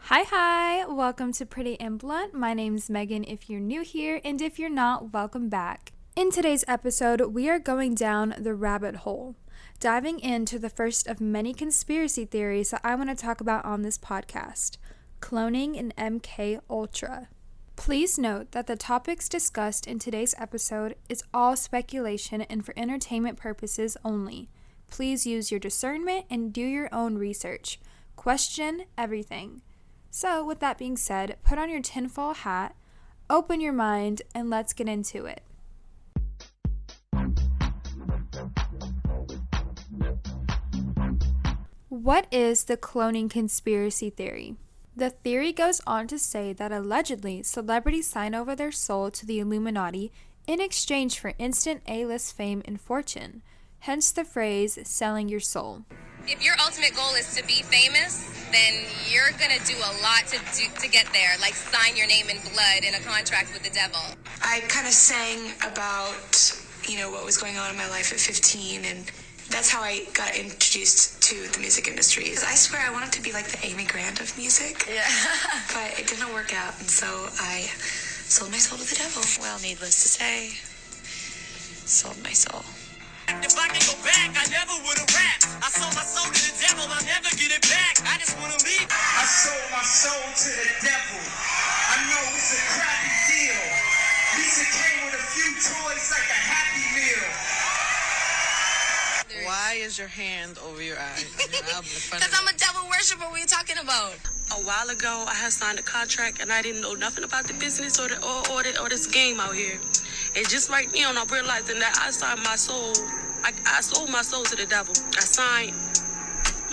Hi, welcome to Pretty and Blunt. My name's Megan if you're new here, and if you're not, welcome back. In today's episode, we are going down the rabbit hole, diving into the first of many conspiracy theories that I want to talk about on this podcast, cloning and MK Ultra. Please note that the topics discussed in today's episode is all speculation and for entertainment purposes only. Please use your discernment and do your own research. Question everything. So, with that being said, put on your tinfoil hat, open your mind, and let's get into it. What is the cloning conspiracy theory? The theory goes on to say that allegedly celebrities sign over their soul to the Illuminati in exchange for instant A-list fame and fortune, hence the phrase, selling your soul. If your ultimate goal is to be famous, then you're gonna do a lot to get there, like sign your name in blood in a contract with the devil. I kind of sang about, what was going on in my life at 15, and that's how I got introduced to the music industry. I swear I wanted to be like the Amy Grant of music, but it didn't work out, and so I sold my soul to the devil. Well, needless to say, sold my soul. If I can go back, I never would have rapped. I sold my soul to the devil, I'll never get it back. I just want to leave. I sold my soul to the devil. I know it's a crappy deal. Lisa came with a few toys like a Happy Meal. Why is your hand over your eye? Because I'm a devil worshiper, what are you talking about? A while ago, I had signed a contract, and I didn't know nothing about the business or this game out here. And just right now, I'm realizing that I signed my soul. I sold my soul to the devil. I signed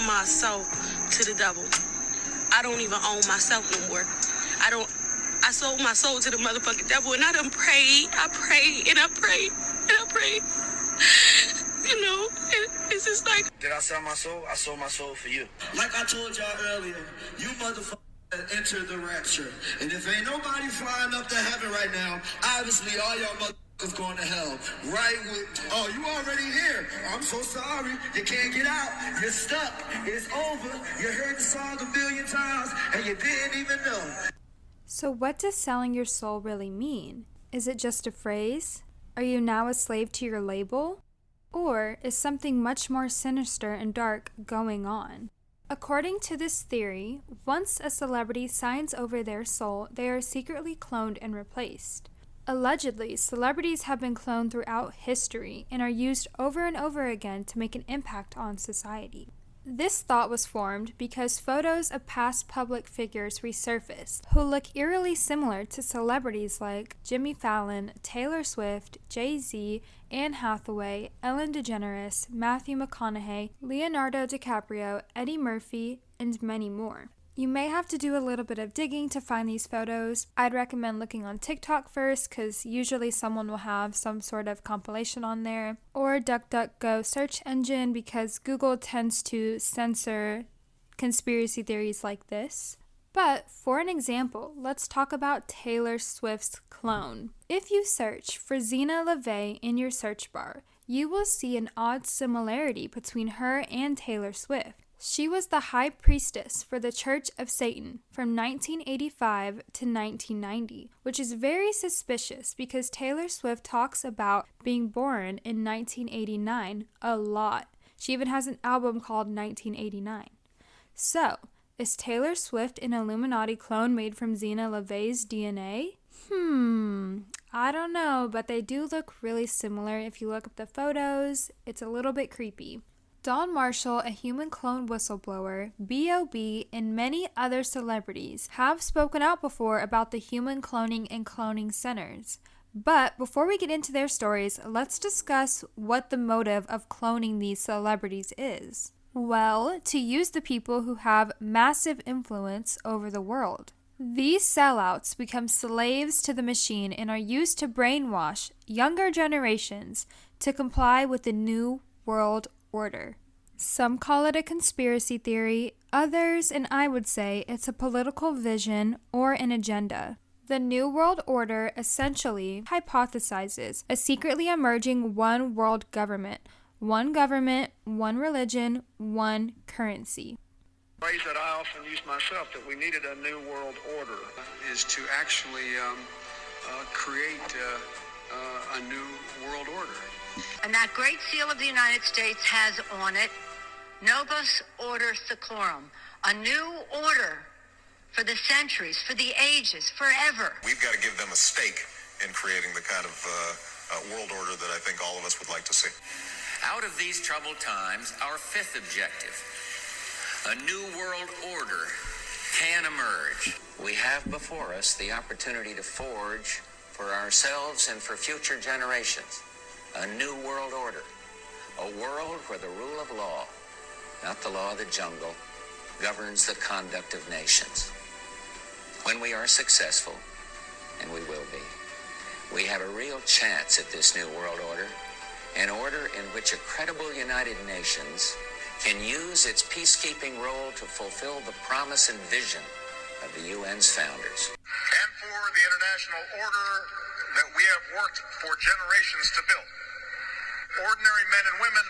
my soul to the devil. I don't even own myself no more. I sold my soul to the motherfucking devil, and I done prayed. I prayed, and I prayed, and I prayed. It's just like... Did I sell my soul? I sold my soul for you. Like I told y'all earlier, you motherfuckers enter the rapture. And if ain't nobody flying up to heaven right now, obviously all y'all motherfuckers going to hell. Right with, oh, you already here. I'm so sorry. You can't get out. You're stuck. It's over. You heard the song a million times and you didn't even know. So what does selling your soul really mean? Is it just a phrase? Are you now a slave to your label? Or is something much more sinister and dark going on? According to this theory, once a celebrity signs over their soul, they are secretly cloned and replaced. Allegedly, celebrities have been cloned throughout history and are used over and over again to make an impact on society. This thought was formed because photos of past public figures resurfaced who look eerily similar to celebrities like Jimmy Fallon, Taylor Swift, Jay-Z, Anne Hathaway, Ellen DeGeneres, Matthew McConaughey, Leonardo DiCaprio, Eddie Murphy, and many more. You may have to do a little bit of digging to find these photos. I'd recommend looking on TikTok first because usually someone will have some sort of compilation on there, or DuckDuckGo search engine because Google tends to censor conspiracy theories like this. But for an example, let's talk about Taylor Swift's clone. If you search for Zena LaVey in your search bar, you will see an odd similarity between her and Taylor Swift. She was the high priestess for the Church of Satan from 1985 to 1990, which is very suspicious because Taylor Swift talks about being born in 1989 a lot. She even has an album called 1989. So, is Taylor Swift an Illuminati clone made from Zena LaVey's DNA? I don't know, but they do look really similar. If you look up the photos, it's a little bit creepy. Don Marshall, a human clone whistleblower, B.O.B., and many other celebrities have spoken out before about the human cloning and cloning centers. But before we get into their stories, let's discuss what the motive of cloning these celebrities is. Well, to use the people who have massive influence over the world. These sellouts become slaves to the machine and are used to brainwash younger generations to comply with the New World Order. Some call it a conspiracy theory, others, and I would say, it's a political vision or an agenda. The New World Order essentially hypothesizes a secretly emerging one world government, one religion, one currency. Phrase that I often use myself, that we needed a new world order, is to actually create a new world order. And that great seal of the United States has on it, Novus Order Seclorum, a new order for the centuries, for the ages, forever. We've got to give them a stake in creating the kind of world order that I think all of us would like to see. Out of these troubled times, our fifth objective, a new world order, can emerge. We have before us the opportunity to forge for ourselves and for future generations a new world order, a world where the rule of law, not the law of the jungle, governs the conduct of nations. When we are successful, and we will be, we have a real chance at this new world order, an order in which a credible United Nations can use its peacekeeping role to fulfill the promise and vision of the UN's founders. And for the international order that we have worked for generations to build. Ordinary men and women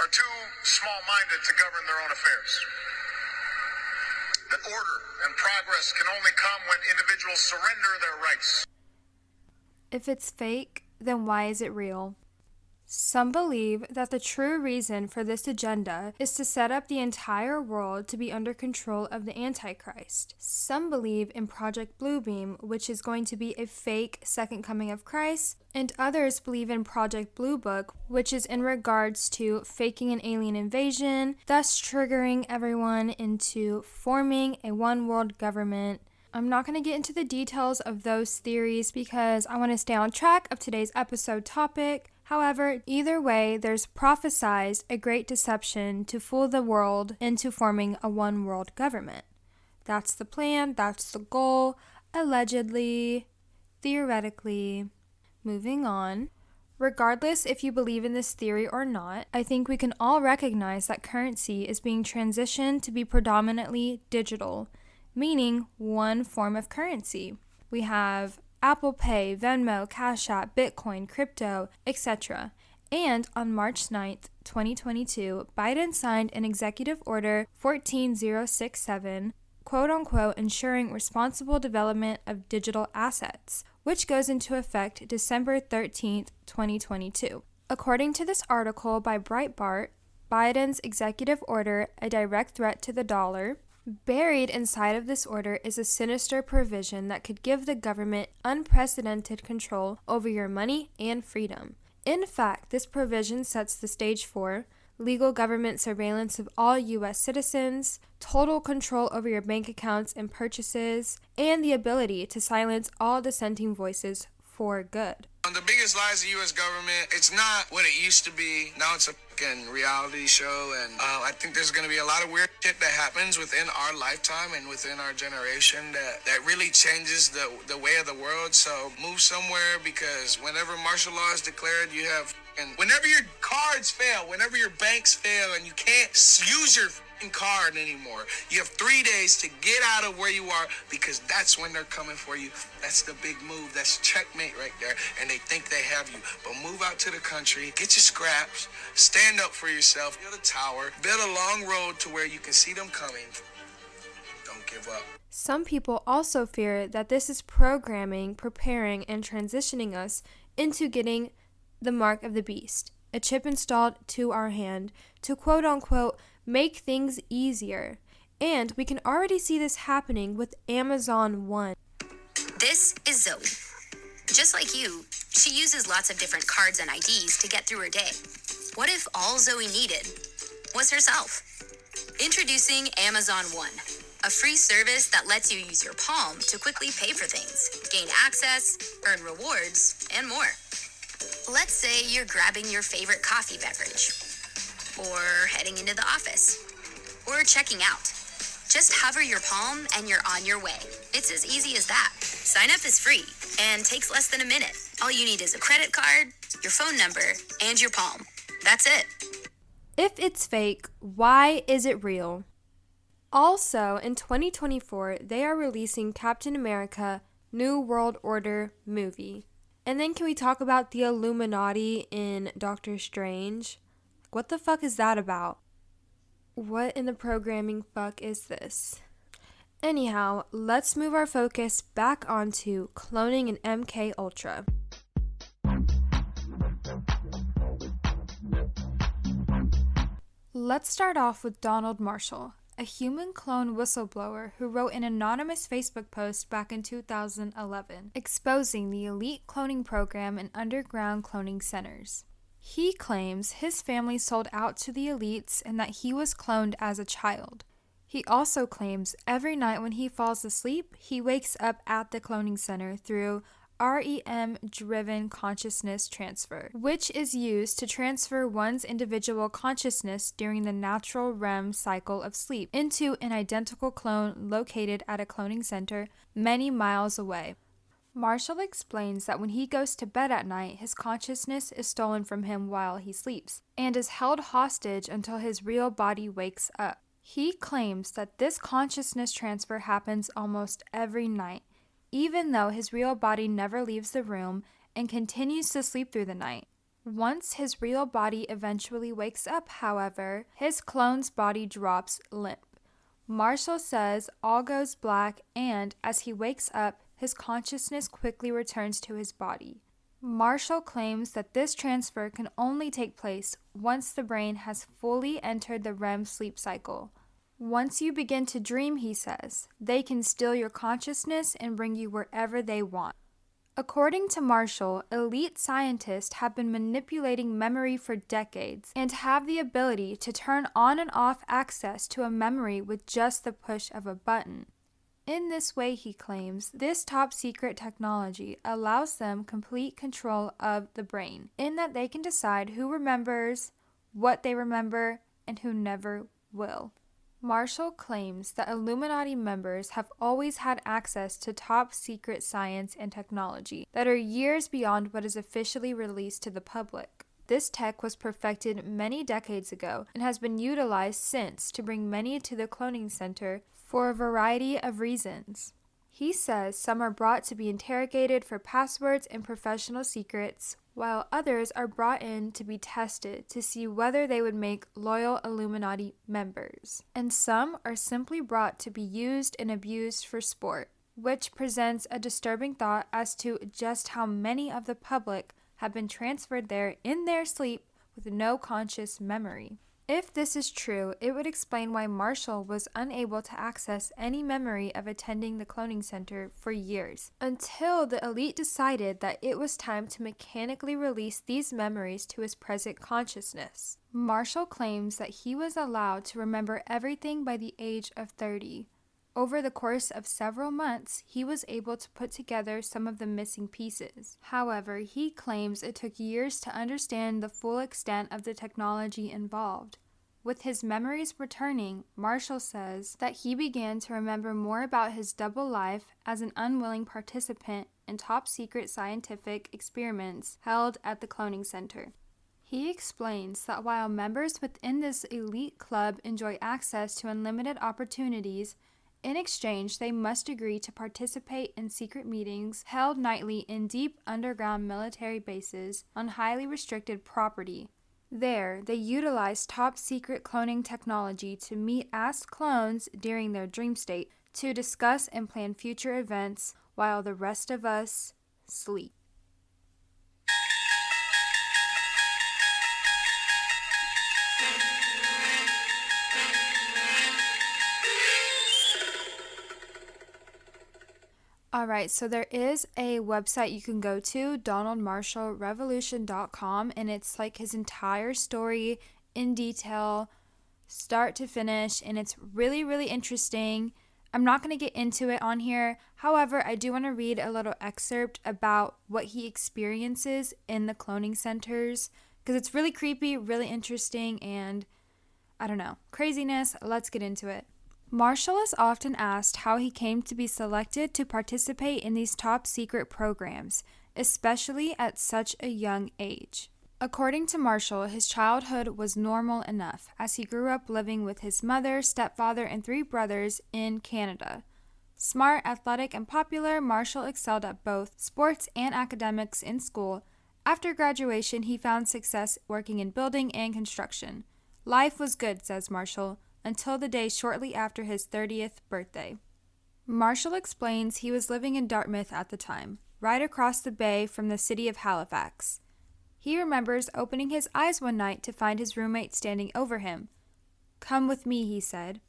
are too small-minded to govern their own affairs. That order and progress can only come when individuals surrender their rights. If it's fake, then why is it real? Some believe that the true reason for this agenda is to set up the entire world to be under control of the Antichrist. Some believe in Project Bluebeam, which is going to be a fake second coming of Christ, and others believe in Project Blue Book, which is in regards to faking an alien invasion, thus triggering everyone into forming a one world government. I'm not going to get into the details of those theories because I want to stay on track of today's episode topic. However, either way, there's prophesied a great deception to fool the world into forming a one world government. That's the plan, that's the goal, allegedly, theoretically. Moving on. Regardless if you believe in this theory or not, I think we can all recognize that currency is being transitioned to be predominantly digital, meaning one form of currency. We have Apple Pay, Venmo, Cash App, Bitcoin, crypto, etc. And on March 9th, 2022, Biden signed an Executive Order 14067, quote-unquote, ensuring responsible development of digital assets, which goes into effect December 13th, 2022. According to this article by Breitbart, Biden's executive order, a direct threat to the dollar. Buried inside of this order is a sinister provision that could give the government unprecedented control over your money and freedom. In fact, this provision sets the stage for legal government surveillance of all U.S. citizens, total control over your bank accounts and purchases, and the ability to silence all dissenting voices for good. The biggest lies of the U.S. government, it's not what it used to be. Now it's a fucking reality show, and I think there's going to be a lot of weird shit that happens within our lifetime and within our generation that really changes the way of the world. So move somewhere, because whenever martial law is declared, you have, and whenever your cards fail, whenever your banks fail, and you can't use your card anymore, you have 3 days to get out of where you are, because that's when they're coming for you. That's the big move. That's checkmate right there, and they think they have you. But move out to the country, get your scraps, stand up for yourself, build a tower, build a long road to where you can see them coming. Don't give up. Some people also fear that this is programming, preparing, and transitioning us into getting the mark of the beast, a chip installed to our hand to quote-unquote make things easier. And we can already see this happening with Amazon One. This is Zoe. Just like you, she uses lots of different cards and IDs to get through her day. What if all Zoe needed was herself? Introducing Amazon One, a free service that lets you use your palm to quickly pay for things, gain access, earn rewards, and more. Let's say you're grabbing your favorite coffee beverage, or heading into the office, or checking out. Just hover your palm and you're on your way. It's as easy as that. Sign up is free and takes less than a minute. All you need is a credit card, your phone number, and your palm. That's it. If it's fake, why is it real? Also, in 2024, they are releasing Captain America New World Order movie. And then can we talk about the Illuminati in Doctor Strange? What the fuck is that about? What in the programming fuck is this? Anyhow, let's move our focus back onto cloning an MK Ultra. Let's start off with Donald Marshall, a human clone whistleblower who wrote an anonymous Facebook post back in 2011, exposing the elite cloning program in underground cloning centers. He claims his family sold out to the elites and that he was cloned as a child. He also claims every night when he falls asleep, he wakes up at the cloning center through REM-driven consciousness transfer, which is used to transfer one's individual consciousness during the natural REM cycle of sleep into an identical clone located at a cloning center many miles away. Marshall explains that when he goes to bed at night, his consciousness is stolen from him while he sleeps, and is held hostage until his real body wakes up. He claims that this consciousness transfer happens almost every night, even though his real body never leaves the room and continues to sleep through the night. Once his real body eventually wakes up, however, his clone's body drops limp. Marshall says all goes black, and as he wakes up, his consciousness quickly returns to his body. Marshall claims that this transfer can only take place once the brain has fully entered the REM sleep cycle. Once you begin to dream, he says, they can steal your consciousness and bring you wherever they want. According to Marshall, elite scientists have been manipulating memory for decades and have the ability to turn on and off access to a memory with just the push of a button. In this way, he claims, this top-secret technology allows them complete control of the brain, in that they can decide who remembers, what they remember, and who never will. Marshall claims that Illuminati members have always had access to top-secret science and technology that are years beyond what is officially released to the public. This tech was perfected many decades ago and has been utilized since to bring many to the cloning center for a variety of reasons. He says some are brought to be interrogated for passwords and professional secrets, while others are brought in to be tested to see whether they would make loyal Illuminati members. And some are simply brought to be used and abused for sport, which presents a disturbing thought as to just how many of the public have been transferred there in their sleep with no conscious memory. If this is true, it would explain why Marshall was unable to access any memory of attending the cloning center for years, until the elite decided that it was time to mechanically release these memories to his present consciousness. Marshall claims that he was allowed to remember everything by the age of 30. Over the course of several months, he was able to put together some of the missing pieces. However, he claims it took years to understand the full extent of the technology involved. With his memories returning, Marshall says that he began to remember more about his double life as an unwilling participant in top-secret scientific experiments held at the cloning center. He explains that while members within this elite club enjoy access to unlimited opportunities, in exchange, they must agree to participate in secret meetings held nightly in deep underground military bases on highly restricted property. There, they utilize top-secret cloning technology to meet as clones during their dream state to discuss and plan future events while the rest of us sleep. Alright, so there is a website you can go to, donaldmarshallrevolution.com, and it's like his entire story in detail, start to finish, and it's really, really interesting. I'm not going to get into it on here. However, I do want to read a little excerpt about what he experiences in the cloning centers, because it's really creepy, really interesting, and I don't know, craziness. Let's get into it. Marshall is often asked how he came to be selected to participate in these top-secret programs, especially at such a young age. According to Marshall, his childhood was normal enough, as he grew up living with his mother, stepfather, and 3 brothers in Canada. Smart, athletic, and popular, Marshall excelled at both sports and academics in school. After graduation, he found success working in building and construction. Life was good, says Marshall. until the day shortly after his 30th birthday. Marshall explains he was living in Dartmouth at the time, right across the bay from the city of Halifax. He remembers opening his eyes one night to find his roommate standing over him. "Come with me," he said.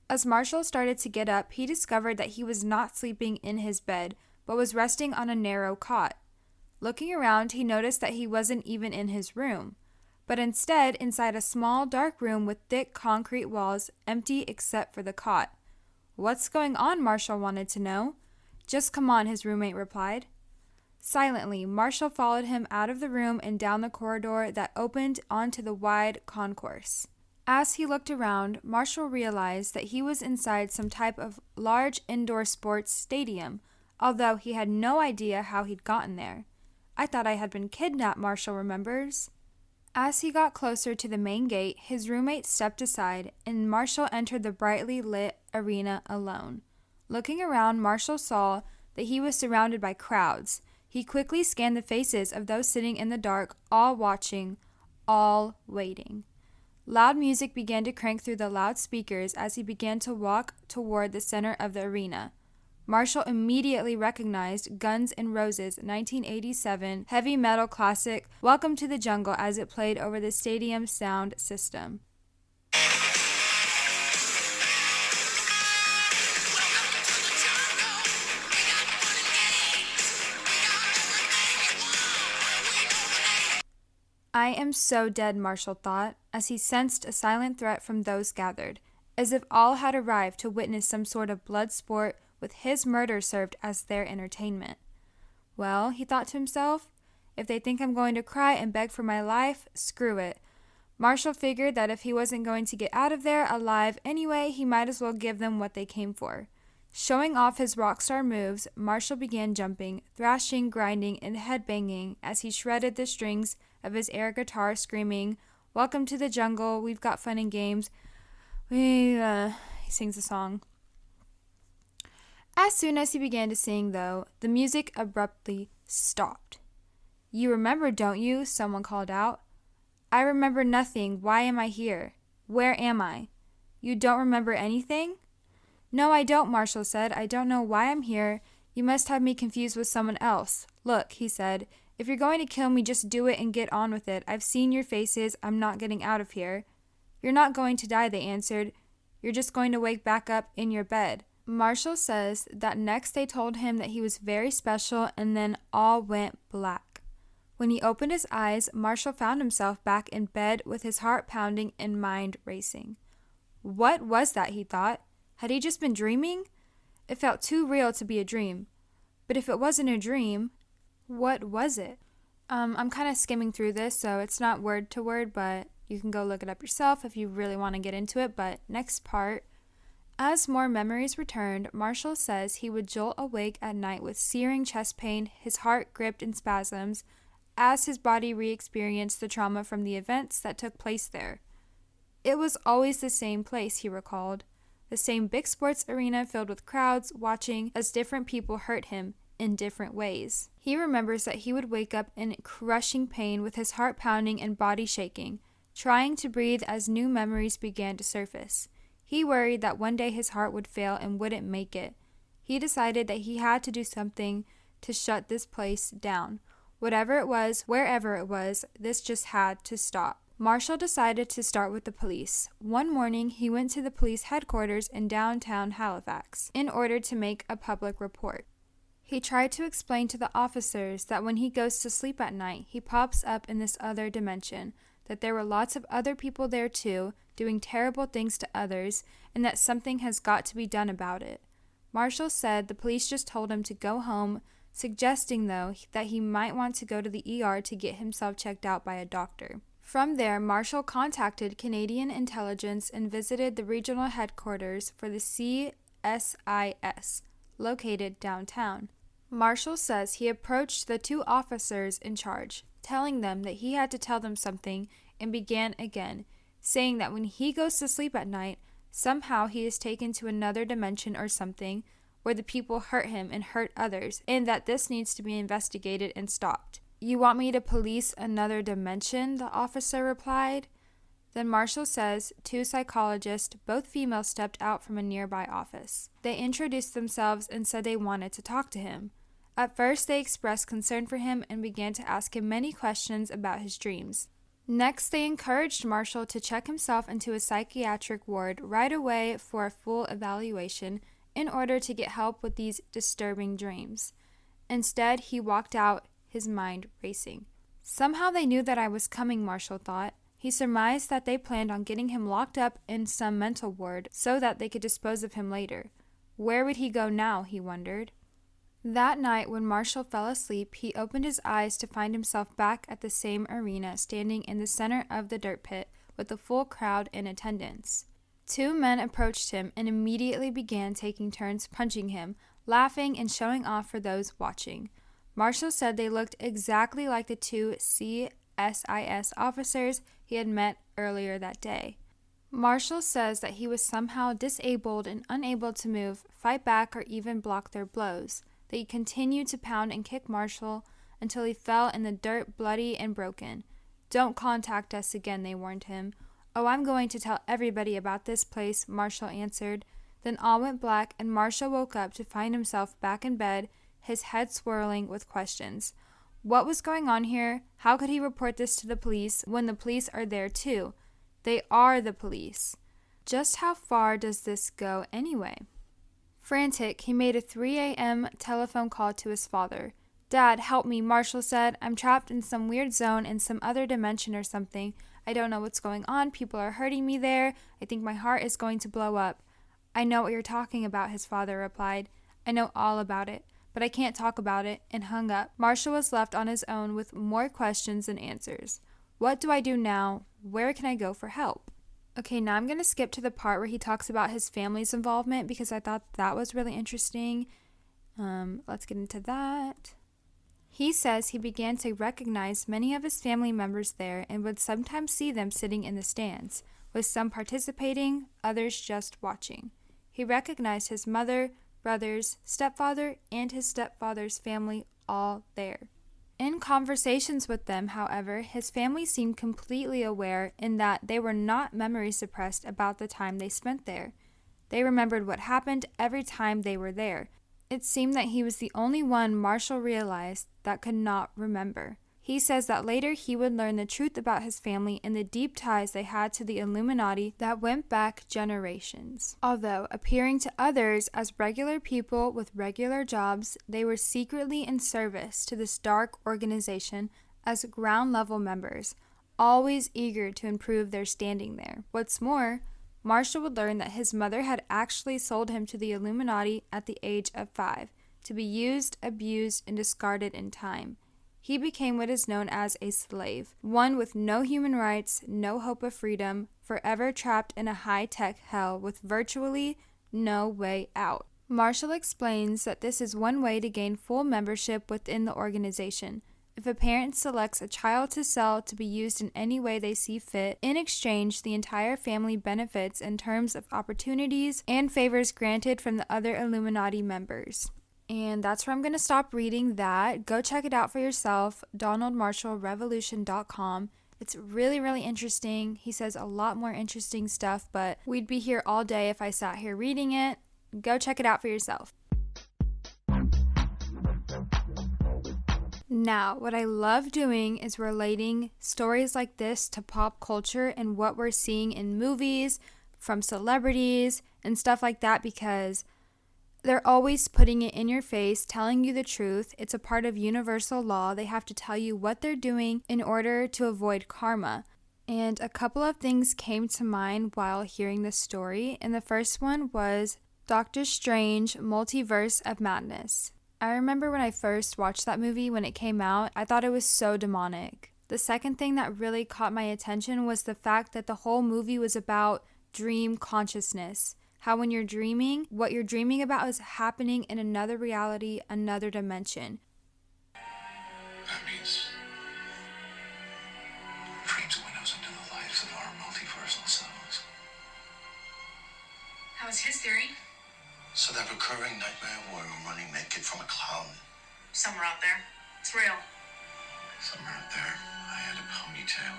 As Marshall started to get up, he discovered that he was not sleeping in his bed, but was resting on a narrow cot. Looking around, he noticed that he wasn't even in his room, but instead inside a small, dark room with thick concrete walls, empty except for the cot. "What's going on?" Marshall wanted to know. "Just come on," his roommate replied. Silently, Marshall followed him out of the room and down the corridor that opened onto the wide concourse. As he looked around, Marshall realized that he was inside some type of large indoor sports stadium, although he had no idea how he'd gotten there. "I thought I had been kidnapped," Marshall remembers. As he got closer to the main gate, his roommate stepped aside, and Marshall entered the brightly lit arena alone. Looking around, Marshall saw that he was surrounded by crowds. He quickly scanned the faces of those sitting in the dark, all watching, all waiting. Loud music began to crank through the loudspeakers as he began to walk toward the center of the arena. Marshall immediately recognized Guns N' Roses' 1987 heavy metal classic Welcome to the Jungle as it played over the stadium's sound system. "I am so dead," Marshall thought, as he sensed a silent threat from those gathered, as if all had arrived to witness some sort of blood sport with his murder served as their entertainment. "Well," he thought to himself, "if they think I'm going to cry and beg for my life, screw it." Marshall figured that if he wasn't going to get out of there alive anyway, he might as well give them what they came for. Showing off his rock star moves, Marshall began jumping, thrashing, grinding, and headbanging as he shredded the strings of his air guitar, screaming, "Welcome to the jungle, we've got fun and games. He sings a song. As soon as he began to sing, though, the music abruptly stopped. "You remember, don't you?" someone called out. "I remember nothing. Why am I here? Where am I?" "You don't remember anything?" "No, I don't," Marshall said. "I don't know why I'm here. You must have me confused with someone else. Look," he said, "if you're going to kill me, just do it and get on with it. I've seen your faces. I'm not getting out of here." "You're not going to die," they answered. "You're just going to wake back up in your bed." Marshall says that next they told him that he was very special, and then all went black. When he opened his eyes, Marshall found himself back in bed with his heart pounding and mind racing. What was that, he thought? Had he just been dreaming? It felt too real to be a dream. But if it wasn't a dream, what was it? I'm kind of skimming through this, so it's not word to word, but you can go look it up yourself if you really want to get into it. But next part. As more memories returned, Marshall says he would jolt awake at night with searing chest pain, his heart gripped in spasms, as his body re-experienced the trauma from the events that took place there. It was always the same place, he recalled. The same big sports arena filled with crowds watching as different people hurt him in different ways. He remembers that he would wake up in crushing pain with his heart pounding and body shaking, trying to breathe as new memories began to surface. He worried that one day his heart would fail and wouldn't make it. He decided that he had to do something to shut this place down. Whatever it was, wherever it was, this just had to stop. Marshall decided to start with the police. One morning, he went to the police headquarters in downtown Halifax in order to make a public report. He tried to explain to the officers that when he goes to sleep at night, he pops up in this other dimension, that there were lots of other people there too, doing terrible things to others, and that something has got to be done about it. Marshall said the police just told him to go home, suggesting, though, that he might want to go to the ER to get himself checked out by a doctor. From there, Marshall contacted Canadian Intelligence and visited the regional headquarters for the CSIS, located downtown. Marshall says he approached the two officers in charge, telling them that he had to tell them something, and began again, saying that when he goes to sleep at night, somehow he is taken to another dimension or something, where the people hurt him and hurt others, and that this needs to be investigated and stopped. "You want me to police another dimension?" the officer replied. Then Marshall says 2 psychologists, both female, stepped out from a nearby office. They introduced themselves and said they wanted to talk to him. At first, they expressed concern for him and began to ask him many questions about his dreams. Next, they encouraged Marshall to check himself into a psychiatric ward right away for a full evaluation in order to get help with these disturbing dreams. Instead, he walked out, his mind racing. Somehow they knew that I was coming, Marshall thought. He surmised that they planned on getting him locked up in some mental ward so that they could dispose of him later. Where would he go now, he wondered. That night, when Marshall fell asleep, he opened his eyes to find himself back at the same arena, standing in the center of the dirt pit with a full crowd in attendance. 2 men approached him and immediately began taking turns punching him, laughing and showing off for those watching. Marshall said they looked exactly like the 2 CSIS officers he had met earlier that day. Marshall says that he was somehow disabled and unable to move, fight back, or even block their blows. They continued to pound and kick Marshall until he fell in the dirt, bloody and broken. "Don't contact us again," they warned him. "Oh, I'm going to tell everybody about this place," Marshall answered. Then all went black, and Marshall woke up to find himself back in bed, his head swirling with questions. What was going on here? How could he report this to the police when the police are there too? They are the police. Just how far does this go anyway? Frantic, he made a 3 a.m. telephone call to his father. "Dad, help me," Marshall said. "I'm trapped in some weird zone in some other dimension or something. I don't know what's going on. People are hurting me there. I think my heart is going to blow up." "I know what you're talking about," his father replied. "I know all about it, but I can't talk about it," and hung up. Marshall was left on his own with more questions than answers. What do I do now? Where can I go for help? Okay, now I'm going to skip to the part where he talks about his family's involvement because I thought that was really interesting. Let's get into that. He says he began to recognize many of his family members there and would sometimes see them sitting in the stands, with some participating, others just watching. He recognized his mother, brothers, stepfather, and his stepfather's family all there. In conversations with them, however, his family seemed completely aware in that they were not memory suppressed about the time they spent there. They remembered what happened every time they were there. It seemed that he was the only one Marshall realized that could not remember. He says that later he would learn the truth about his family and the deep ties they had to the Illuminati that went back generations. Although appearing to others as regular people with regular jobs, they were secretly in service to this dark organization as ground-level members, always eager to improve their standing there. What's more, Marshall would learn that his mother had actually sold him to the Illuminati at the age of 5, to be used, abused, and discarded in time. He became what is known as a slave, one with no human rights, no hope of freedom, forever trapped in a high-tech hell with virtually no way out. Marshall explains that this is one way to gain full membership within the organization. If a parent selects a child to sell to be used in any way they see fit, in exchange, the entire family benefits in terms of opportunities and favors granted from the other Illuminati members. And that's where I'm going to stop reading that. Go check it out for yourself, DonaldMarshallRevolution.com. It's really, really interesting. He says a lot more interesting stuff, but we'd be here all day if I sat here reading it. Go check it out for yourself. Now, what I love doing is relating stories like this to pop culture and what we're seeing in movies, from celebrities, and stuff like that, because they're always putting it in your face, telling you the truth. It's a part of universal law. They have to tell you what they're doing in order to avoid karma. And a couple of things came to mind while hearing this story. And the first one was Doctor Strange, Multiverse of Madness. I remember when I first watched that movie when it came out, I thought it was so demonic. The second thing that really caught my attention was the fact that the whole movie was about dream consciousness. How when you're dreaming, what you're dreaming about is happening in another reality, another dimension. That means dreams are windows into the lives of our multiversal selves. How is his theory? So that recurring nightmare where I'm running naked from a clown. Somewhere out there. It's real. Somewhere out there, I had a ponytail.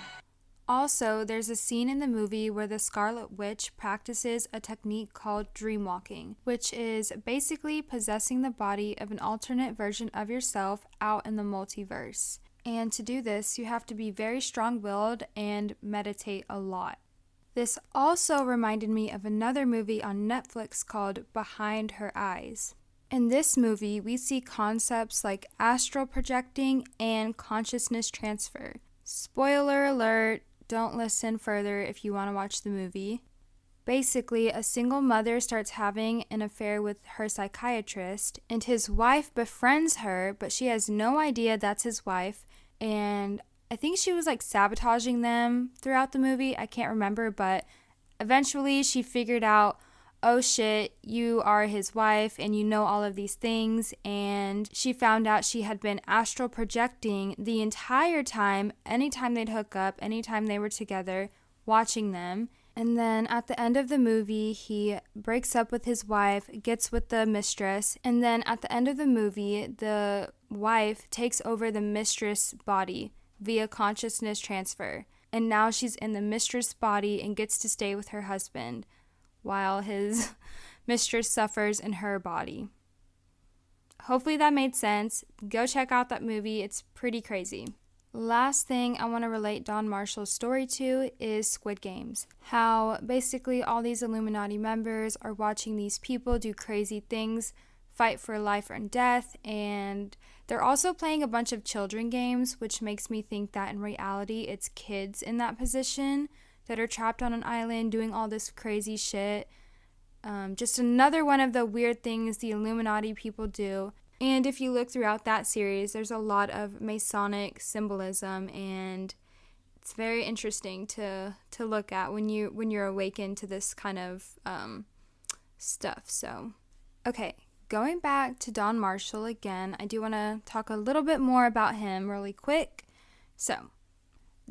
Also, there's a scene in the movie where the Scarlet Witch practices a technique called dreamwalking, which is basically possessing the body of an alternate version of yourself out in the multiverse. And to do this, you have to be very strong-willed and meditate a lot. This also reminded me of another movie on Netflix called Behind Her Eyes. In this movie, we see concepts like astral projecting and consciousness transfer. Spoiler alert, don't listen further if you want to watch the movie. Basically, a single mother starts having an affair with her psychiatrist, and his wife befriends her, but she has no idea that's his wife, and I think she was like sabotaging them throughout the movie. I can't remember, but eventually she figured out, oh shit, you are his wife and you know all of these things, and she found out she had been astral projecting the entire time, anytime they'd hook up, anytime they were together, watching them. And then at the end of the movie, he breaks up with his wife, gets with the mistress, and then at the end of the movie, the wife takes over the mistress' body via consciousness transfer. And now she's in the mistress' body and gets to stay with her husband, while his mistress suffers in her body. Hopefully that made sense. Go check out that movie. It's pretty crazy. Last thing I want to relate Don Marshall's story to is Squid Games. How basically all these Illuminati members are watching these people do crazy things, fight for life and death, and they're also playing a bunch of children games, which makes me think that in reality it's kids in that position that are trapped on an island doing all this crazy shit. Just another one of the weird things the Illuminati people do. And if you look throughout that series, there's a lot of Masonic symbolism, and it's very interesting to look at when you're awakened to this kind of stuff. So, okay, going back to Don Marshall again, I do want to talk a little bit more about him really quick. So,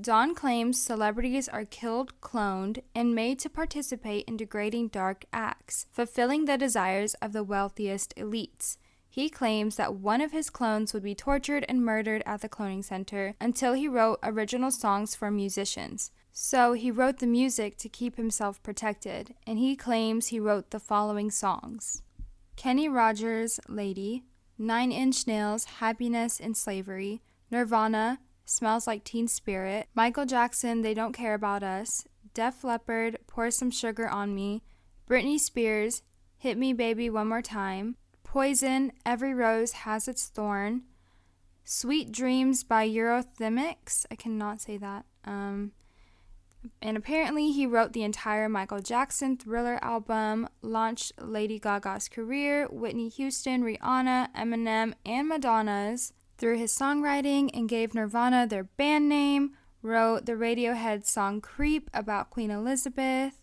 Don claims celebrities are killed, cloned, and made to participate in degrading dark acts, fulfilling the desires of the wealthiest elites. He claims that one of his clones would be tortured and murdered at the cloning center until he wrote original songs for musicians. So he wrote the music to keep himself protected, and he claims he wrote the following songs: Kenny Rogers, Lady, 9 Inch Nails, Happiness in Slavery, Nirvana, Smells Like Teen Spirit, Michael Jackson, They Don't Care About Us, Def Leppard, Pour Some Sugar on Me, Britney Spears, Hit Me Baby One More Time, Poison, Every Rose Has Its Thorn, Sweet Dreams by Eurythmics, I cannot say that, and apparently he wrote the entire Michael Jackson Thriller album, launched Lady Gaga's career, Whitney Houston, Rihanna, Eminem, and Madonna's through his songwriting, and gave Nirvana their band name, wrote the Radiohead song Creep about Queen Elizabeth.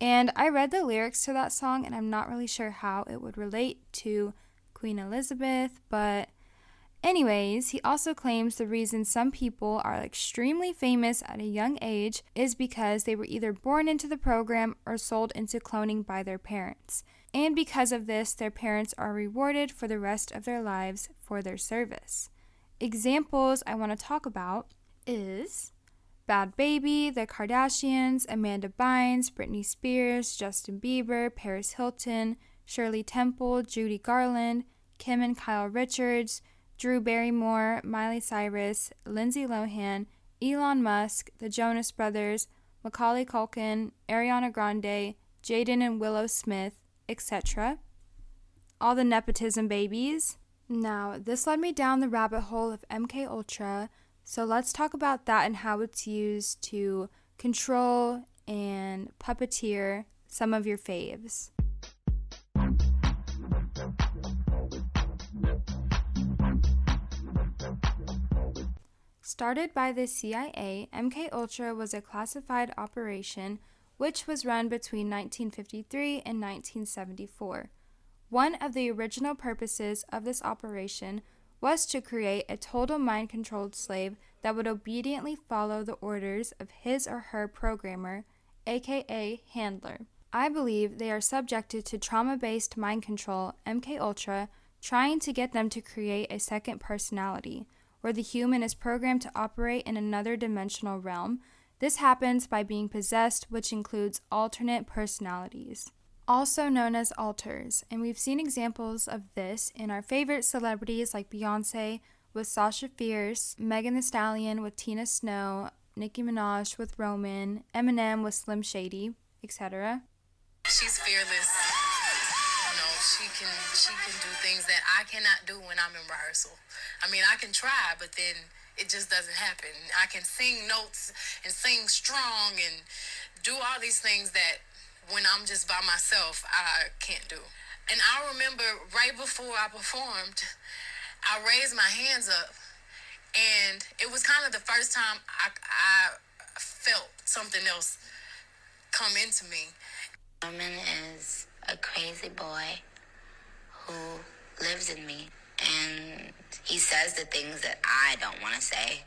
And I read the lyrics to that song, and I'm not really sure how it would relate to Queen Elizabeth, but anyways, he also claims the reason some people are extremely famous at a young age is because they were either born into the program or sold into cloning by their parents. And because of this, their parents are rewarded for the rest of their lives for their service. Examples I want to talk about is Bad Baby, The Kardashians, Amanda Bynes, Britney Spears, Justin Bieber, Paris Hilton, Shirley Temple, Judy Garland, Kim and Kyle Richards, Drew Barrymore, Miley Cyrus, Lindsay Lohan, Elon Musk, the Jonas Brothers, Macaulay Culkin, Ariana Grande, Jaden and Willow Smith, etc. All the nepotism babies. Now, this led me down the rabbit hole of MK Ultra, so let's talk about that and how it's used to control and puppeteer some of your faves. Started by the CIA, MK Ultra was a classified operation which was run between 1953 and 1974. One of the original purposes of this operation was to create a total mind-controlled slave that would obediently follow the orders of his or her programmer, aka handler. I believe they are subjected to trauma-based mind control, MK Ultra, trying to get them to create a second personality, where the human is programmed to operate in another dimensional realm. This happens by being possessed, which includes alternate personalities, also known as alters, and we've seen examples of this in our favorite celebrities like Beyonce with Sasha Fierce, Megan Thee Stallion with Tina Snow, Nicki Minaj with Roman, Eminem with Slim Shady, etc. She's fearless. You know, she can do things that I cannot do when I'm in rehearsal. I mean, I can try, but then it just doesn't happen. I can sing notes and sing strong and do all these things that when I'm just by myself, I can't do. And I remember right before I performed, I raised my hands up, and it was kind of the first time I felt something else come into me. Roman is a crazy boy who lives in me, and he says the things that I don't want to say.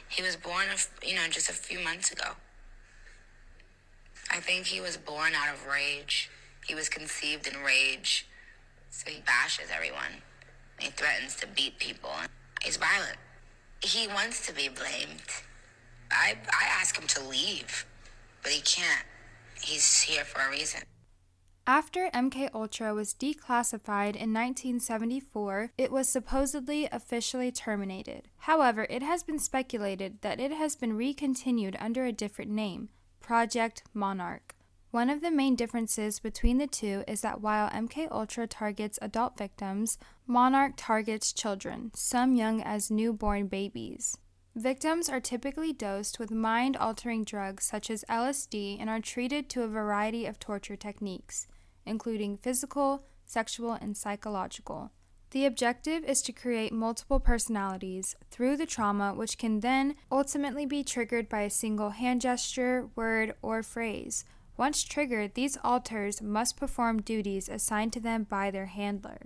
He was born, just a few months ago. I think he was born out of rage. He was conceived in rage, so he bashes everyone. He threatens to beat people. He's violent. He wants to be blamed. I ask him to leave, but he can't. He's here for a reason. After MKUltra was declassified in 1974, it was supposedly officially terminated. However, it has been speculated that it has been recontinued under a different name, Project Monarch. One of the main differences between the two is that while MKUltra targets adult victims, Monarch targets children, some young as newborn babies. Victims are typically dosed with mind-altering drugs such as LSD and are treated to a variety of torture techniques, including physical, sexual, and psychological. The objective is to create multiple personalities through the trauma, which can then ultimately be triggered by a single hand gesture, word, or phrase. Once triggered, these alters must perform duties assigned to them by their handler.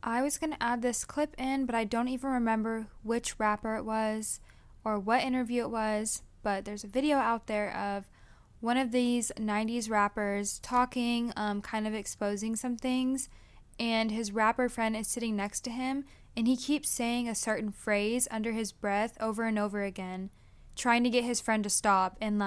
I was going to add this clip in, but I don't even remember which rapper it was or what interview it was, but there's a video out there of one of these 90s rappers talking, kind of exposing some things, and his rapper friend is sitting next to him, and he keeps saying a certain phrase under his breath over and over again, trying to get his friend to stop, and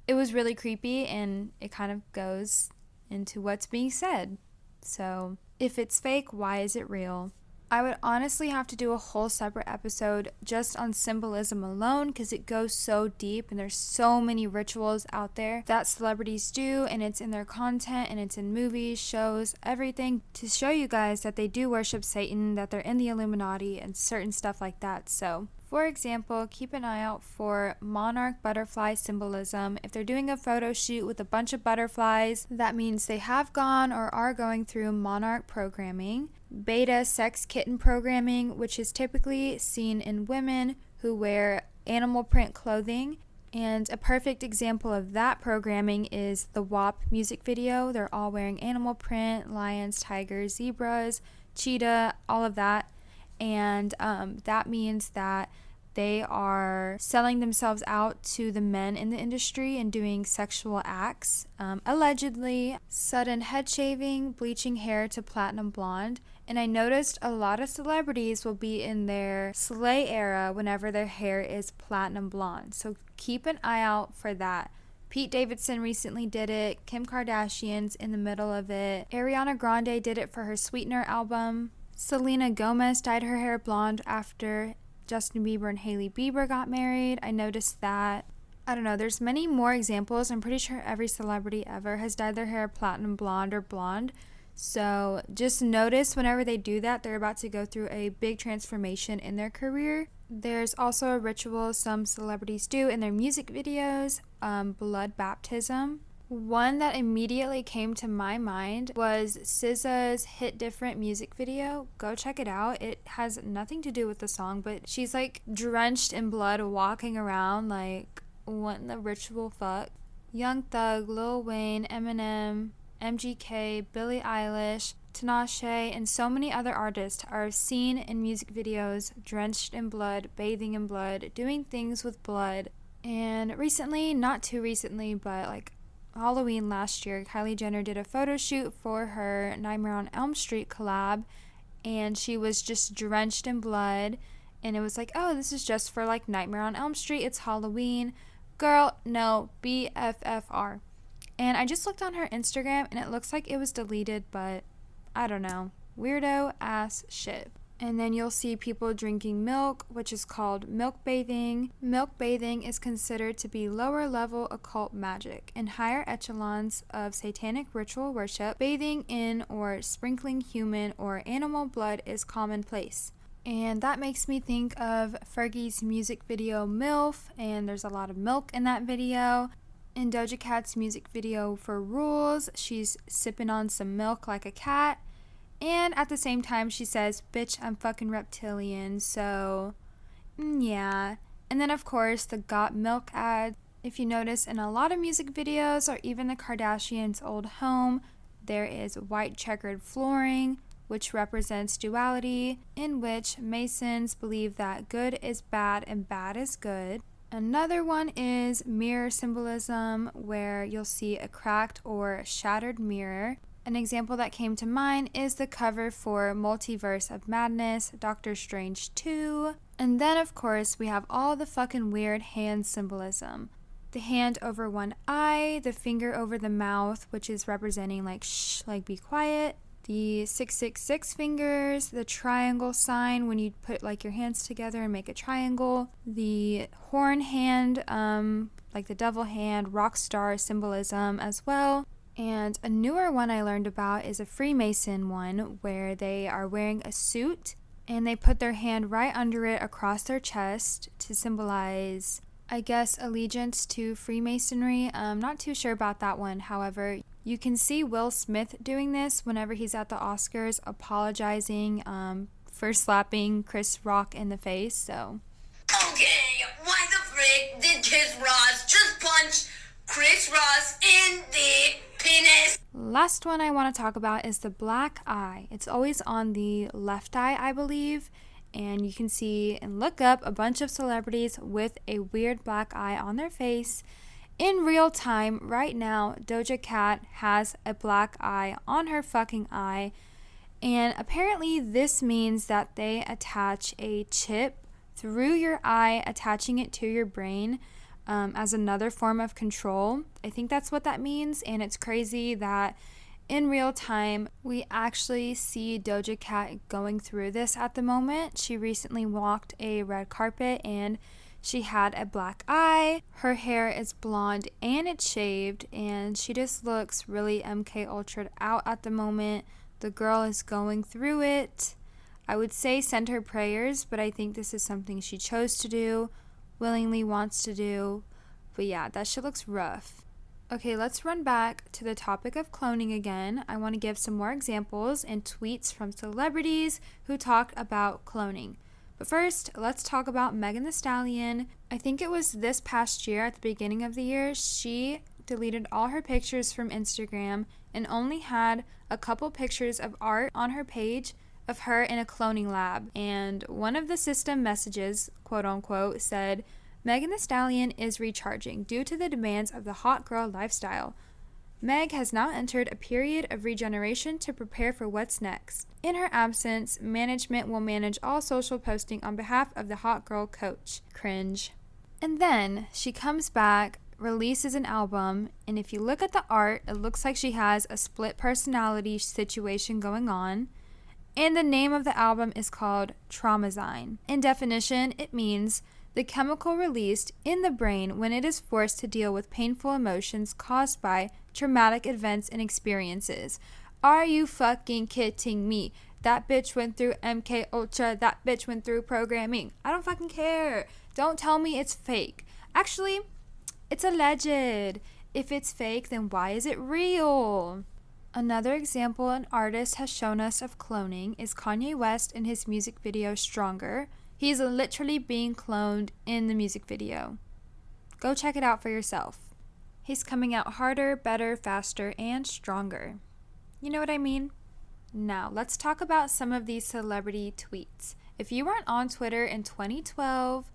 it was really creepy, and it kind of goes into what's being said. So, if it's fake, why is it real? I would honestly have to do a whole separate episode just on symbolism alone because it goes so deep and there's so many rituals out there that celebrities do, and it's in their content and it's in movies, shows, everything to show you guys that they do worship Satan, that they're in the Illuminati and certain stuff like that. So, for example, keep an eye out for monarch butterfly symbolism. If they're doing a photo shoot with a bunch of butterflies, that means they have gone or are going through monarch programming. Beta sex kitten programming, which is typically seen in women who wear animal print clothing. And a perfect example of that programming is the WAP music video. They're all wearing animal print, lions, tigers, zebras, cheetah, all of that. And that means that they are selling themselves out to the men in the industry and doing sexual acts. Allegedly, sudden head shaving, bleaching hair to platinum blonde. And I noticed a lot of celebrities will be in their Slay era whenever their hair is platinum blonde. So keep an eye out for that. Pete Davidson recently did it. Kim Kardashian's in the middle of it. Ariana Grande did it for her Sweetener album. Selena Gomez dyed her hair blonde after Justin Bieber and Hailey Bieber got married. I noticed that. I don't know, there's many more examples. I'm pretty sure every celebrity ever has dyed their hair platinum blonde or blonde. So just notice whenever they do that, they're about to go through a big transformation in their career. There's also a ritual some celebrities do in their music videos, blood baptism. One that immediately came to my mind was SZA's Hit Different music video. Go check it out. It has nothing to do with the song, but she's drenched in blood walking around what in the ritual fuck? Young Thug, Lil Wayne, Eminem, MGK, Billie Eilish, Tinashe, and so many other artists are seen in music videos drenched in blood, bathing in blood, doing things with blood. And recently, not too recently, but Halloween last year, Kylie Jenner did a photo shoot for her Nightmare on Elm Street collab, and she was just drenched in blood, and it was like, oh, this is just for like Nightmare on Elm Street, it's Halloween. Girl, no, BFFR. And I just looked on her Instagram and it looks like it was deleted, but I don't know. Weirdo ass shit. And then you'll see people drinking milk, which is called milk bathing. Milk bathing is considered to be lower level occult magic. In higher echelons of satanic ritual worship, bathing in or sprinkling human or animal blood is commonplace. And that makes me think of Fergie's music video MILF, and there's a lot of milk in that video. In Doja Cat's music video for Rules, she's sipping on some milk like a cat. And at the same time, she says, bitch, I'm fucking reptilian, so yeah. And then, of course, the Got Milk ad. If you notice, in a lot of music videos, or even the Kardashians' old home, there is white checkered flooring, which represents duality, in which Masons believe that good is bad and bad is good. Another one is mirror symbolism, where you'll see a cracked or shattered mirror. An example that came to mind is the cover for Multiverse of Madness, Doctor Strange 2. And then, of course, we have all the fucking weird hand symbolism. The hand over one eye, the finger over the mouth, which is representing like shh, like be quiet. The 666 fingers, the triangle sign when you put like your hands together and make a triangle. The horn hand, like the devil hand, rock star symbolism as well. And a newer one I learned about is a Freemason one, where they are wearing a suit and they put their hand right under it across their chest to symbolize, I guess, allegiance to Freemasonry. I'm not too sure about that one. However, you can see Will Smith doing this whenever he's at the Oscars, apologizing for slapping Chris Rock in the face. So, okay, why the frick did Chris Ross just punch Chris Ross in the penis? Last one I want to talk about is the black eye. It's always on the left eye, I believe. And you can see and look up a bunch of celebrities with a weird black eye on their face. In real time, right now, Doja Cat has a black eye on her fucking eye. And apparently this means that they attach a chip through your eye, attaching it to your brain as another form of control. I think that's what that means. And it's crazy that in real time, we actually see Doja Cat going through this at the moment. She recently walked a red carpet and she had a black eye. Her hair is blonde and it's shaved, and she just looks really MK Ultra'd out at the moment. The girl is going through it. I would say send her prayers, but I think this is something she chose to do, willingly wants to do. But yeah, that shit looks rough. Okay, let's run back to the topic of cloning again. I want to give some more examples and tweets from celebrities who talk about cloning. But first, let's talk about Megan Thee Stallion. I think it was this past year, at the beginning of the year, she deleted all her pictures from Instagram and only had a couple pictures of art on her page of her in a cloning lab. And one of the system messages, quote unquote, said, Megan Thee Stallion is recharging due to the demands of the hot girl lifestyle. Meg has now entered a period of regeneration to prepare for what's next. In her absence, management will manage all social posting on behalf of the hot girl coach. Cringe. And then she comes back, releases an album, and if you look at the art, it looks like she has a split personality situation going on. And the name of the album is called Traumazine. In definition, it means the chemical released in the brain when it is forced to deal with painful emotions caused by traumatic events and experiences. Are you fucking kidding me? That bitch went through MK Ultra. That bitch went through programming. I don't fucking care. Don't tell me it's fake. Actually, it's alleged. If it's fake, then why is it real? Another example an artist has shown us of cloning is Kanye West in his music video Stronger. He's literally being cloned in the music video. Go check it out for yourself. He's coming out harder, better, faster, and stronger. You know what I mean? Now, let's talk about some of these celebrity tweets. If you weren't on Twitter in 2012,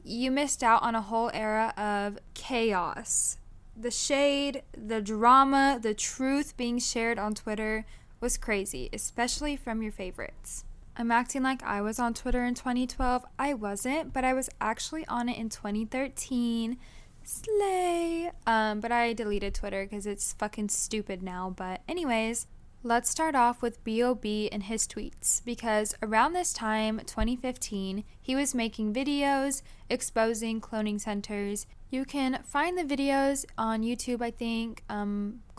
you missed out on a whole era of chaos. The shade, the drama, the truth being shared on Twitter was crazy, especially from your favorites. I'm acting like I was on Twitter in 2012. I wasn't, but I was actually on it in 2013. Slay. But I deleted Twitter because it's fucking stupid now. But anyways, let's start off with B.O.B. and his tweets, because around this time, 2015, he was making videos exposing cloning centers. You can find the videos on YouTube, I think.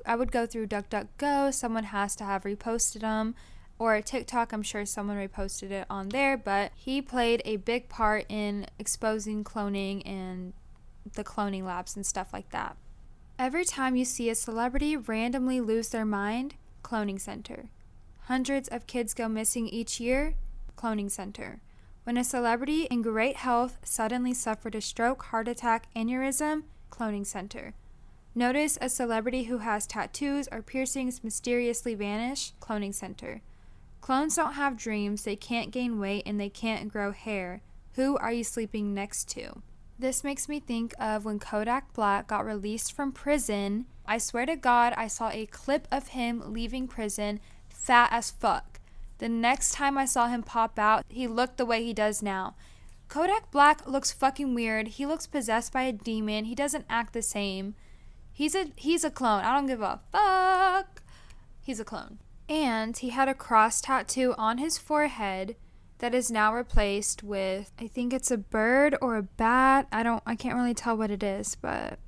I would go through DuckDuckGo. Someone has to have reposted them. Or TikTok, I'm sure someone reposted it on there. But he played a big part in exposing cloning and the cloning labs and stuff like that. Every time you see a celebrity randomly lose their mind, cloning center. Hundreds of kids go missing each year, cloning center. When a celebrity in great health suddenly suffered a stroke, heart attack, aneurysm, cloning center. Notice a celebrity who has tattoos or piercings mysteriously vanish, cloning center. Clones don't have dreams, they can't gain weight, and they can't grow hair. Who are you sleeping next to? This makes me think of when Kodak Black got released from prison. I swear to God, I saw a clip of him leaving prison, fat as fuck. The next time I saw him pop out, he looked the way he does now. Kodak Black looks fucking weird. He looks possessed by a demon. He doesn't act the same. He's a clone. I don't give a fuck. He's a clone. And he had a cross tattoo on his forehead that is now replaced with, I think it's a bird or a bat. I can't really tell what it is, but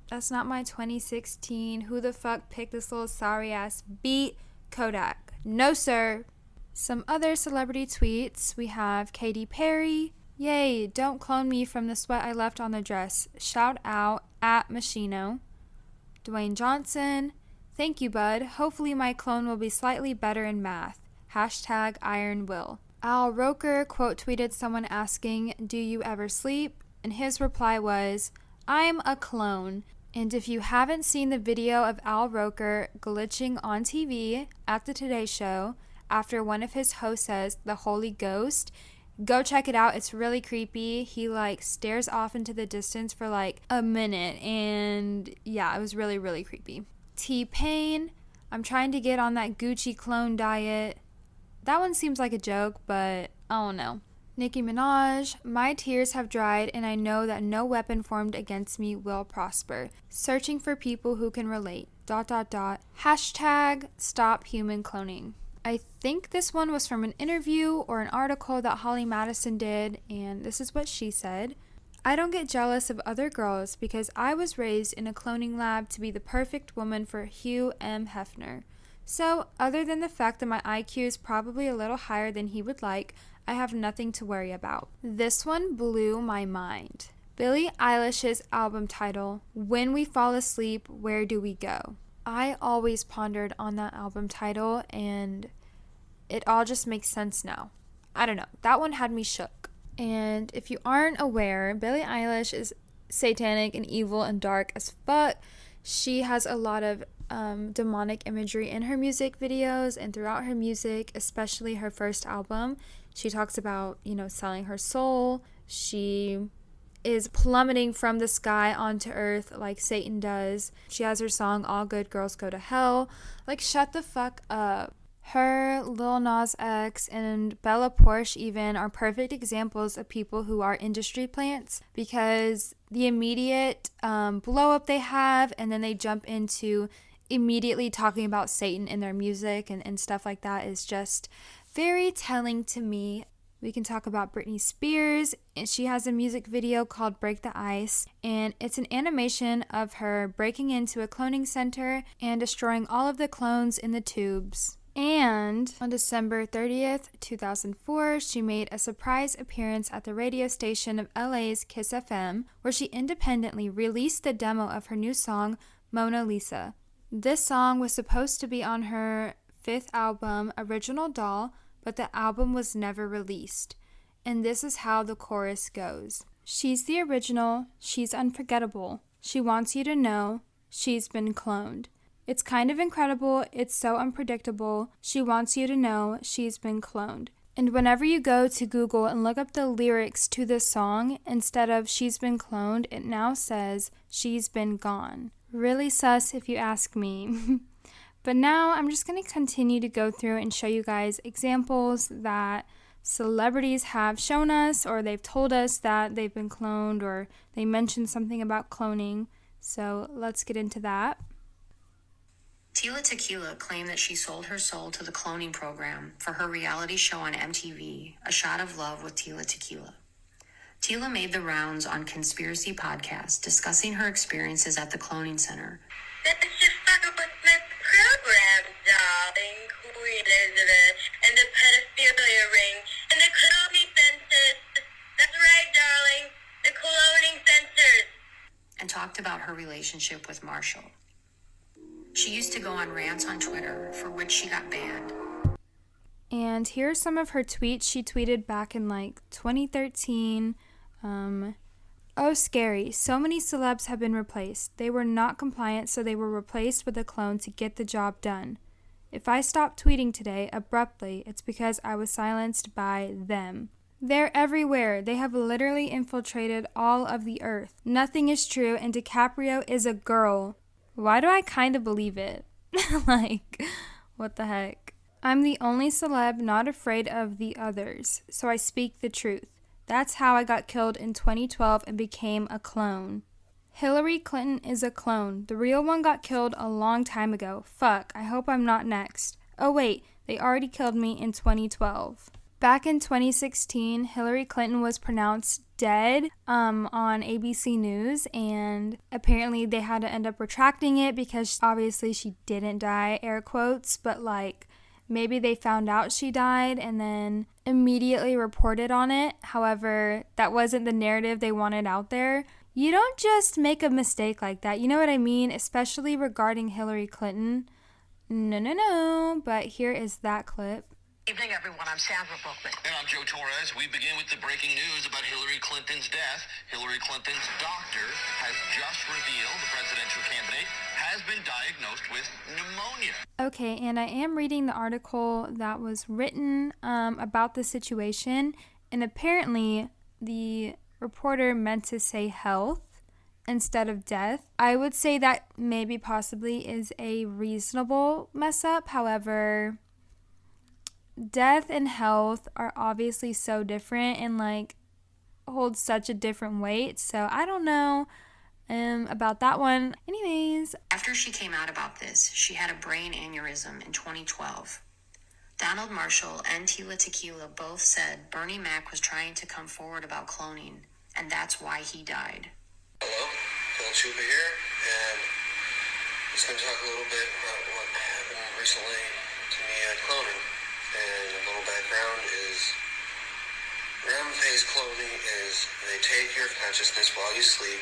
that's not my 2016. Who the fuck picked this little sorry ass beat? Kodak. No, sir. Some other celebrity tweets. We have Katy Perry. Yay, don't clone me from the sweat I left on the dress. Shout out at Machino. Dwayne Johnson. Thank you, bud. Hopefully my clone will be slightly better in math. Hashtag Iron Will. Al Roker quote tweeted someone asking, do you ever sleep? And his reply was, I'm a clone. And if you haven't seen the video of Al Roker glitching on TV at the Today Show after one of his hosts says the Holy Ghost, go check it out. It's really creepy. He stares off into the distance for a minute, and yeah, it was really, really creepy. T-Pain, I'm trying to get on that Gucci clone diet. That one seems like a joke, but I don't know. Nicki Minaj, my tears have dried and I know that no weapon formed against me will prosper. Searching for people who can relate. ... Hashtag stop human cloning. I think this one was from an interview or an article that Holly Madison did, and this is what she said. I don't get jealous of other girls because I was raised in a cloning lab to be the perfect woman for Hugh M. Hefner. So, other than the fact that my IQ is probably a little higher than he would like, I have nothing to worry about. This one blew my mind. Billie Eilish's album title, When We Fall Asleep, Where Do We Go? I always pondered on that album title, and it all just makes sense now. I don't know. That one had me shook. And if you aren't aware, Billie Eilish is satanic and evil and dark as fuck. She has a lot of demonic imagery in her music videos and throughout her music, especially her first album. She talks about, selling her soul. She is plummeting from the sky onto earth like Satan does. She has her song, All Good Girls Go to Hell. Shut the fuck up. Her, Lil Nas X, and Bella Poarch even are perfect examples of people who are industry plants, because the immediate blow up they have, and then they jump into immediately talking about Satan in their music and stuff like that, is just very telling to me. We can talk about Britney Spears, and she has a music video called Break the Ice, and it's an animation of her breaking into a cloning center and destroying all of the clones in the tubes. And on December 30th, 2004, she made a surprise appearance at the radio station of LA's Kiss FM, where she independently released the demo of her new song, Mona Lisa. This song was supposed to be on her 5th album, Original Doll, but the album was never released. And this is how the chorus goes. She's the original, she's unforgettable. She wants you to know she's been cloned. It's kind of incredible, it's so unpredictable. She wants you to know she's been cloned. And whenever you go to Google and look up the lyrics to this song, instead of she's been cloned, it now says she's been gone. Really sus if you ask me. But now I'm just going to continue to go through and show you guys examples that celebrities have shown us, or they've told us that they've been cloned, or they mentioned something about cloning. So let's get into that. Tila Tequila claimed that she sold her soul to the cloning program for her reality show on MTV, A Shot of Love with Tila Tequila. Tila made the rounds on Conspiracy Podcast, discussing her experiences at the cloning center. That's just fucking with my program, darling, Queen Elizabeth, and the pedophilia ring, and the cloning centers. That's right, darling, the cloning centers. And talked about her relationship with Marshall. She used to go on rants on Twitter, for which she got banned. And here are some of her tweets she tweeted back in 2013. Oh, scary. So many celebs have been replaced. They were not compliant, so they were replaced with a clone to get the job done. If I stop tweeting today abruptly, it's because I was silenced by them. They're everywhere. They have literally infiltrated all of the earth. Nothing is true, and DiCaprio is a girl. Why do I kind of believe it? What the heck? I'm the only celeb not afraid of the others, so I speak the truth. That's how I got killed in 2012 and became a clone. Hillary Clinton is a clone. The real one got killed a long time ago. Fuck, I hope I'm not next. Oh wait, they already killed me in 2012. Back in 2016, Hillary Clinton was pronounced dead on ABC News, and apparently they had to end up retracting it because obviously she didn't die, air quotes, but maybe they found out she died and then immediately reported on it. However, that wasn't the narrative they wanted out there. You don't just make a mistake like that, you know what I mean? Especially regarding Hillary Clinton. No, but here is that clip. Evening, everyone. I'm Sandra Bookman. And I'm Joe Torres. We begin with the breaking news about Hillary Clinton's death. Hillary Clinton's doctor has just revealed the presidential candidate has been diagnosed with pneumonia. Okay, and I am reading the article that was written about the situation, and apparently the reporter meant to say health instead of death. I would say that maybe possibly is a reasonable mess up. However, death and health are obviously so different and hold such a different weight. So I don't know about that one. Anyways. After she came out about this, she had a brain aneurysm in 2012. Donald Marshall and Tila Tequila both said Bernie Mac was trying to come forward about cloning, and that's why he died. Hello, Phil Chupa here, and I'm just going to talk a little bit about what happened recently to me at cloning. And a little background is REM phase cloning is they take your consciousness while you sleep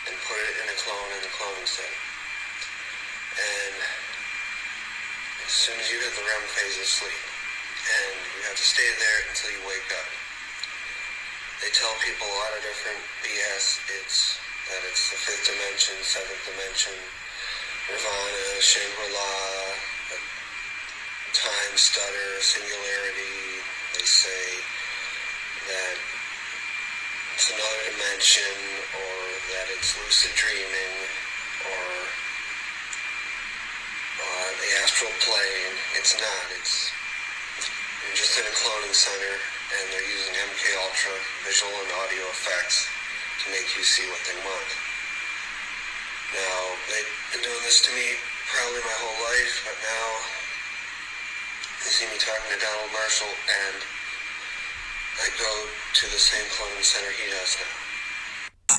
and put it in a clone in the cloning center. And as soon as you hit the REM phase of sleep, and you have to stay there until you wake up. They tell people a lot of different BS. It's the fifth dimension, seventh dimension, Nirvana, Shangri-La, time stutter, singularity. They say that it's another dimension, or that it's lucid dreaming, or the astral plane. It's not. You're just in a cloning center, and they're using MK Ultra visual and audio effects to make you see what they want. Now, they've been doing this to me probably my whole life, but now they see me talking to Donald Marshall, and I go to the same cloning center he does now.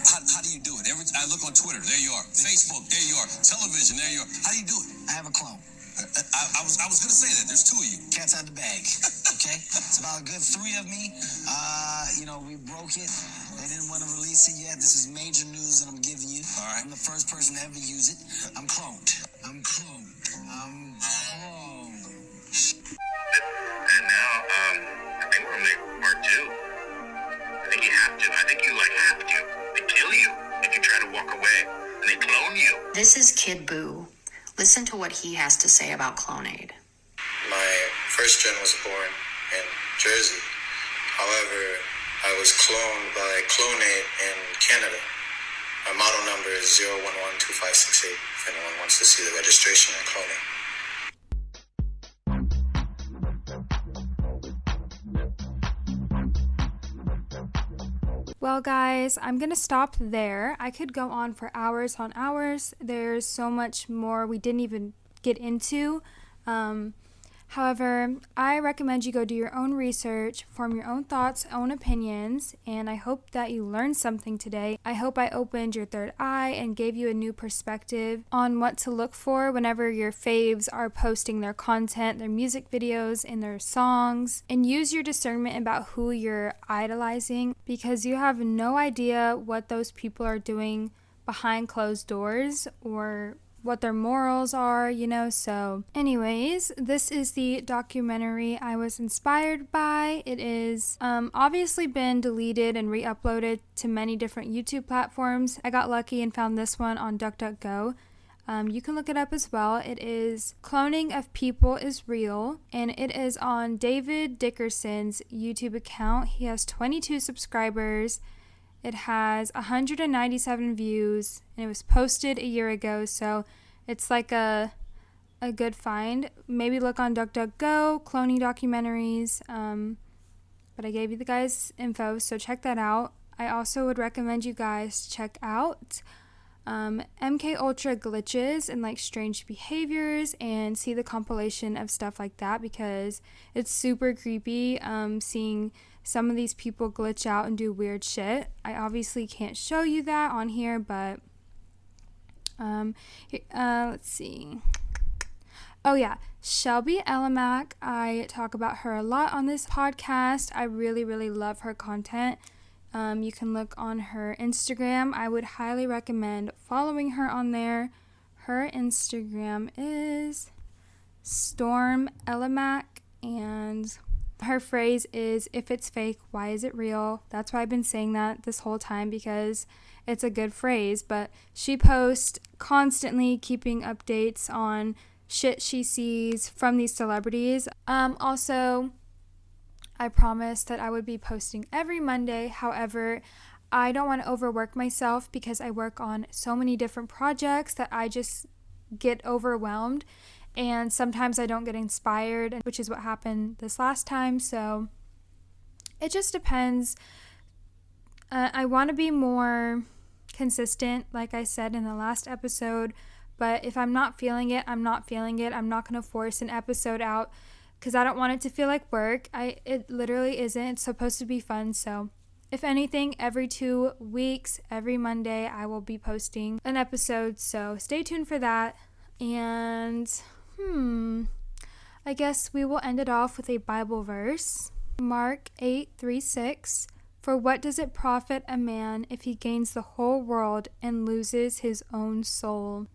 How do you do it? I look on Twitter, there you are. Facebook, there you are. Television, there you are. How do you do it? I have a clone. I was going to say that. There's two of you. Cat's out the bag. Okay? It's about a good 3 of me. We broke it. They didn't want to release it yet. This is major news that I'm giving you. All right. I'm the first person to ever use it. I'm cloned. And now, I think we're going to make part 2. I think you have to. I think you have to. They kill you if you try to walk away. And they clone you. This is Kid Boo. Listen to what he has to say about Clonaid. My first gen was born in Jersey. However, I was cloned by Clonaid in Canada. My model number is 0112568, if anyone wants to see the registration on Clonaid. Well, guys, I'm going to stop there. I could go on for hours on hours. There's so much more we didn't even get into. However, I recommend you go do your own research, form your own thoughts, own opinions, and I hope that you learned something today. I hope I opened your third eye and gave you a new perspective on what to look for whenever your faves are posting their content, their music videos, and their songs. And use your discernment about who you're idolizing, because you have no idea what those people are doing behind closed doors or what their morals are, so anyways, this is the documentary I was inspired by. It is obviously been deleted and re-uploaded to many different YouTube platforms. I got lucky and found this one on DuckDuckGo. You can look it up as well. It is Cloning of People is Real, and it is on David Dickerson's YouTube account. He has 22 subscribers. It has 197 views, and it was posted a year ago, so it's like a good find. Maybe look on DuckDuckGo, cloning documentaries, but I gave you the guys' info, so check that out. I also would recommend you guys check out MK Ultra glitches and like strange behaviors, and see the compilation of stuff like that, because it's super creepy seeing some of these people glitch out and do weird shit. I obviously can't show you that on here, but let's see. Oh yeah, Shelby Elamack. I talk about her a lot on this podcast. I really, really love her content. You can look on her Instagram. I would highly recommend following her on there. Her Instagram is Storm Elamack, and her phrase is, if it's fake, why is it real? That's why I've been saying that this whole time, because it's a good phrase. But she posts constantly, keeping updates on shit she sees from these celebrities. Also, I promised that I would be posting every Monday. However, I don't want to overwork myself, because I work on so many different projects that I just get overwhelmed. And sometimes I don't get inspired, which is what happened this last time. So it just depends. I want to be more consistent, like I said in the last episode. But if I'm not feeling it, I'm not feeling it. I'm not going to force an episode out, because I don't want it to feel like work. It literally isn't. It's supposed to be fun. So if anything, every 2 weeks, every Monday, I will be posting an episode. So stay tuned for that. And I guess we will end it off with a Bible verse. Mark 8:36. For what does it profit a man if he gains the whole world and loses his own soul?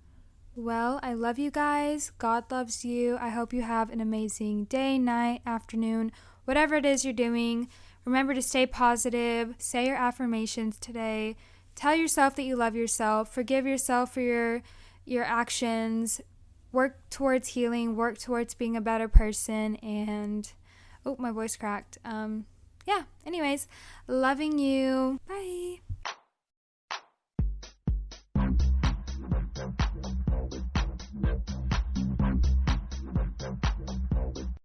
Well, I love you guys. God loves you. I hope you have an amazing day, night, afternoon, whatever it is you're doing. Remember to stay positive. Say your affirmations today. Tell yourself that you love yourself. Forgive yourself for your actions. Work towards healing, work towards being a better person, and my voice cracked. Anyways, loving you. Bye.